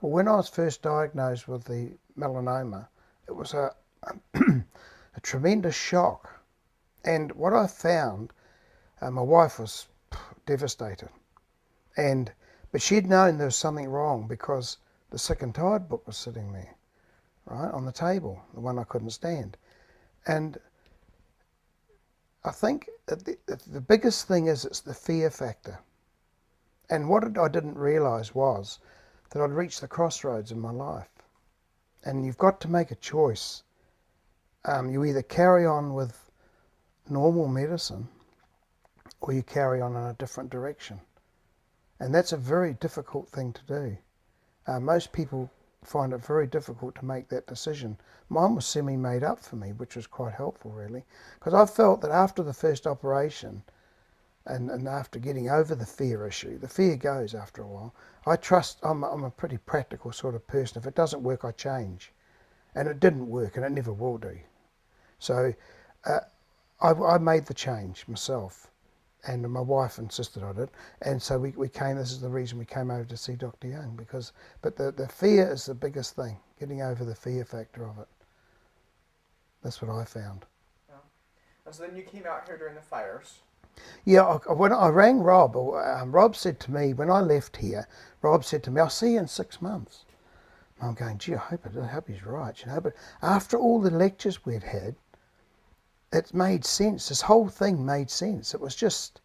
Well, when I was first diagnosed with the melanoma, it was a tremendous shock. And what I found, my wife was devastated. And but she'd known there was something wrong because the Sick and Tired book was sitting there, right, on the table, the one I couldn't stand. And I think that the biggest thing is it's the fear factor. And what I didn't realise was that I'd reached the crossroads in my life. And you've got to make a choice. You either carry on with normal medicine or you carry on in a different direction. And that's a very difficult thing to do. Most people find it very difficult to make that decision. Mine was semi-made up for me, which was quite helpful, really. Because I felt that after the first operation, and after getting over the fear issue, the fear goes after a while. I'm a pretty practical sort of person. If it doesn't work, I change. And it didn't work, and it never will do. So I made the change myself. And my wife insisted on it, and so we came. This is the reason we came over to see Dr. Young, but the fear is the biggest thing. Getting over the fear factor of it. That's what I found. Yeah. And so then you came out here during the fires. Yeah, when I rang Rob, Rob said to me when I left here, Rob said to me, "I'll see you in 6 months." And I'm going, gee, I hope he's right, you know. But after all the lectures we'd had, it made sense. This whole thing made sense. It was just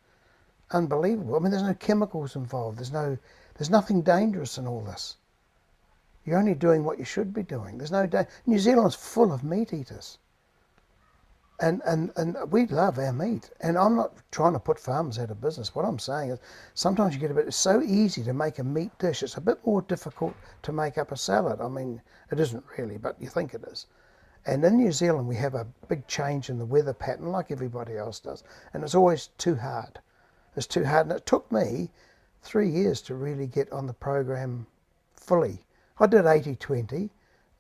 unbelievable. I mean, there's no chemicals involved. There's nothing dangerous in all this. You're only doing what you should be doing. There's no New Zealand's full of meat eaters. And we love our meat. And I'm not trying to put farmers out of business. What I'm saying is sometimes you get it's so easy to make a meat dish. It's a bit more difficult to make up a salad. I mean, it isn't really, but you think it is. And in New Zealand, we have a big change in the weather pattern like everybody else does. And it's always too hard. It's too hard. And it took me 3 years to really get on the program fully. I did 80-20,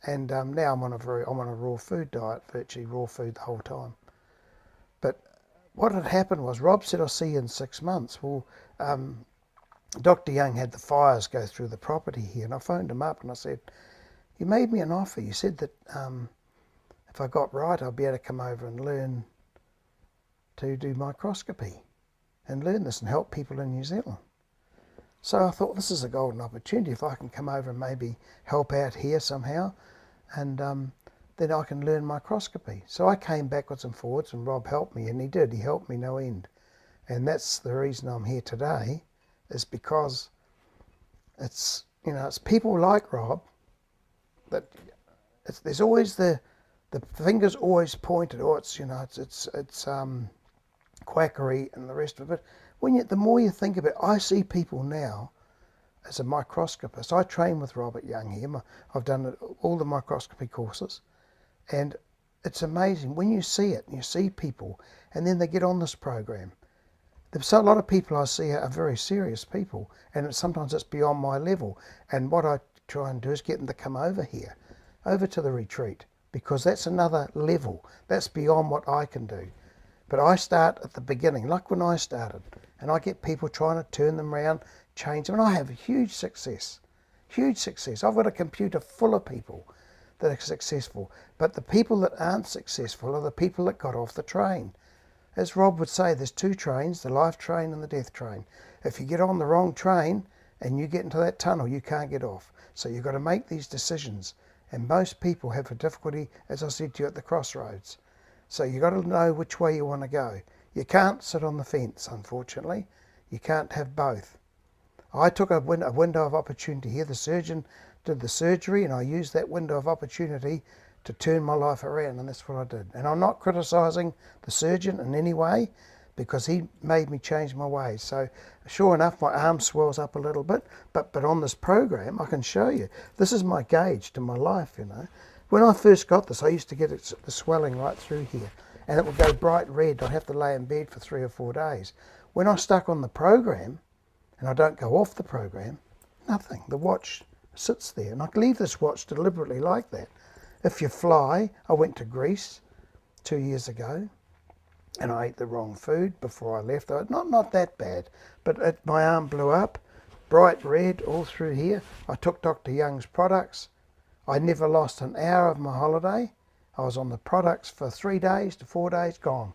and now I'm on a raw food diet, virtually raw food the whole time. But what had happened was Rob said, I'll see you in 6 months. Well, Dr. Young had the fires go through the property here, and I phoned him up and I said, you made me an offer. You said that if I got right, I'd be able to come over and learn to do microscopy and learn this and help people in New Zealand. So I thought, this is a golden opportunity. If I can come over and maybe help out here somehow, and then I can learn microscopy. So I came backwards and forwards, and Rob helped me, and he did. He helped me no end. And that's the reason I'm here today, is because it's people like Rob that there's always the finger's always pointed, it's quackery and the rest of it. The more you think of it, I see people now as a microscopist. I train with Robert Young here. I've done all the microscopy courses, and it's amazing when you see it and you see people, and then they get on this program. There's a lot of people I see are very serious people, and sometimes it's beyond my level. And what I try and do is get them to come over here, over to the retreat, because that's another level. That's beyond what I can do. But I start at the beginning, like when I started, and I get people trying to turn them around, change them, and I have huge success. Huge success. I've got a computer full of people that are successful, but the people that aren't successful are the people that got off the train. As Rob would say, there's 2 trains, the life train and the death train. If you get on the wrong train and you get into that tunnel, you can't get off. So you've got to make these decisions. And most people have a difficulty, as I said to you, at the crossroads. So you've got to know which way you want to go. You can't sit on the fence, unfortunately. You can't have both. I took a window of opportunity here. The surgeon did the surgery, and I used that window of opportunity to turn my life around, and that's what I did. And I'm not criticising the surgeon in any way, because he made me change my ways. So sure enough, my arm swells up a little bit, but on this program, I can show you. This is my gauge to my life, When I first got this, I used to get the swelling right through here, and it would go bright red. I'd have to lay in bed for 3 or 4 days. When I stuck on the program, and I don't go off the program, nothing. The watch sits there, and I leave this watch deliberately like that. If you fly, I went to Greece 2 years ago, and I ate the wrong food before I left. Not that bad, but my arm blew up, bright red all through here. I took Dr. Young's products. I never lost an hour of my holiday. I was on the products for 3 days to 4 days, gone.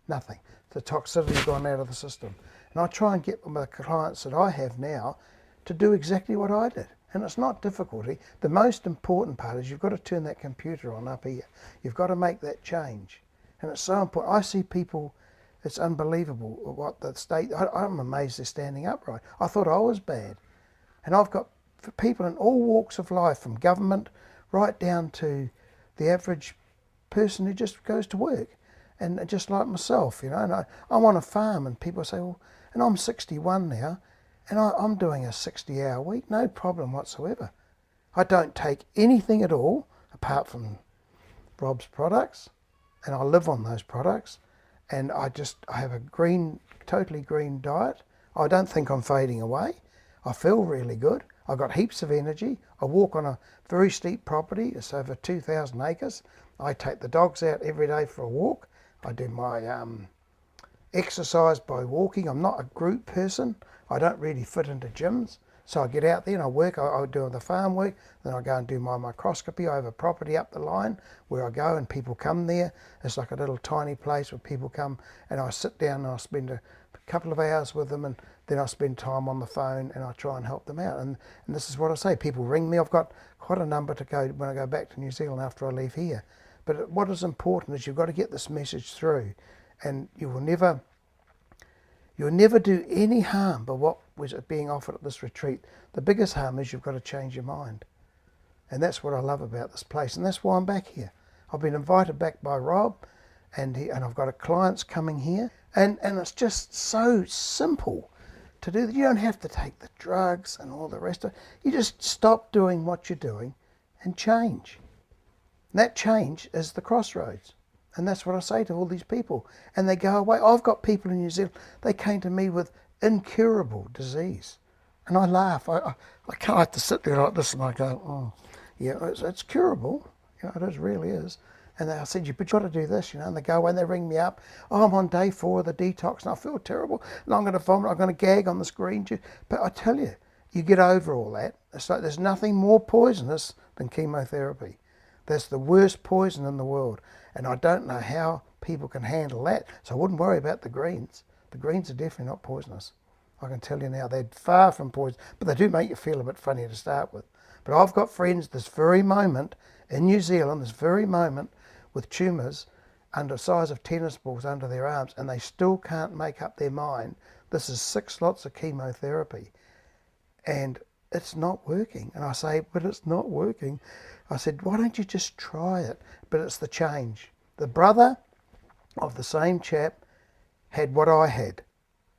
Nothing. The toxicity gone out of the system. And I try and get my clients that I have now to do exactly what I did. And it's not difficulty. The most important part is you've got to turn that computer on up here. You've got to make that change. And it's so important. I see people, it's unbelievable what the state, I'm amazed they're standing upright. I thought I was bad. And I've got people in all walks of life, from government right down to the average person who just goes to work. And just like myself, you know, and I'm on a farm, and people say, well, and I'm 61 now, and I'm doing a 60-hour week, no problem whatsoever. I don't take anything at all apart from Rob's products, and I live on those products, and I have a totally green diet. I don't think I'm fading away. I feel really good. I've got heaps of energy. I walk on a very steep property. It's over 2,000 acres. I take the dogs out every day for a walk. I do my exercise by walking. I'm not a group person. I don't really fit into gyms. So I get out there and I work. I do the farm work. Then I go and do my microscopy. I have a property up the line where I go and people come there. It's like a little tiny place where people come, and I sit down and I spend a couple of hours with them, and then I spend time on the phone and I try and help them out. And this is what I say. People ring me. I've got quite a number to go when I go back to New Zealand after I leave here. But what is important is you've got to get this message through, and you'll never do any harm by what was being offered at this retreat. The biggest harm is you've got to change your mind. And that's what I love about this place, and that's why I'm back here. I've been invited back by Rob, and I've got clients coming here, and it's just so simple to do that. You don't have to take the drugs and all the rest of it. You just stop doing what you're doing and change. And that change is the crossroads. And that's what I say to all these people. And they go away. I've got people in New Zealand, they came to me with incurable disease. And I laugh. I can't have to sit there like this and I go, oh, yeah, it's curable. You know, it really is. And I said, but you've got to do this, you know. And they go away and they ring me up. Oh, I'm on day 4 of the detox and I feel terrible. And I'm going to vomit. I'm going to gag on this green juice. But I tell you, you get over all that. It's like there's nothing more poisonous than chemotherapy. That's the worst poison in the world. And I don't know how people can handle that. So I wouldn't worry about the greens. The greens are definitely not poisonous. I can tell you now, they're far from poison. But they do make you feel a bit funny to start with. But I've got friends this very moment in New Zealand, this very moment, with tumours under the size of tennis balls under their arms, and they still can't make up their mind. This is 6 lots of chemotherapy. And it's not working. And I say, but it's not working. I said, why don't you just try it? But it's the change. The brother of the same chap had what I had.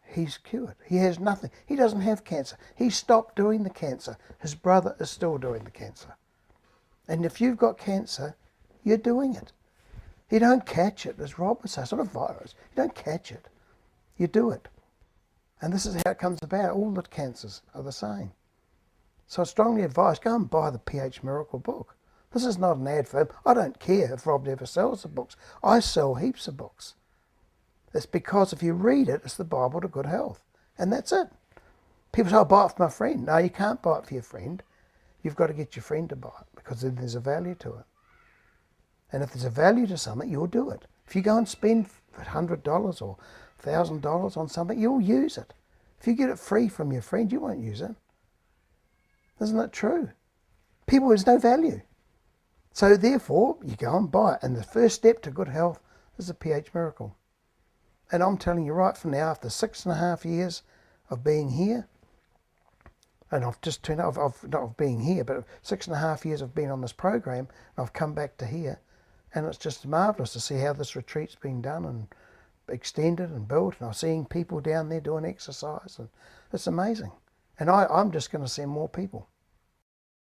He's cured. He has nothing. He doesn't have cancer. He stopped doing the cancer. His brother is still doing the cancer. And if you've got cancer, you're doing it. You don't catch it, as Rob would say. It's not a virus. You don't catch it. You do it. And this is how it comes about. All the cancers are the same. So I strongly advise, go and buy the PH Miracle book. This is not an ad for him. I don't care if Rob ever sells the books. I sell heaps of books. It's because if you read it, it's the Bible to good health. And that's it. People say, I'll buy it for my friend. No, you can't buy it for your friend. You've got to get your friend to buy it, because then there's a value to it. And if there's a value to something, you'll do it. If you go and spend $100 or $1,000 on something, you'll use it. If you get it free from your friend, you won't use it. Isn't that true? People, there's no value. So therefore, you go and buy it. And the first step to good health is the PH Miracle. And I'm telling you right from now, after 6.5 years of being here, and I've just turned out, not of being here, but 6.5 years of being on this program, and I've come back to here, and it's just marvellous to see how this retreat's been done and extended and built, and I'm seeing people down there doing exercise, and it's amazing. And I'm just going to send more people.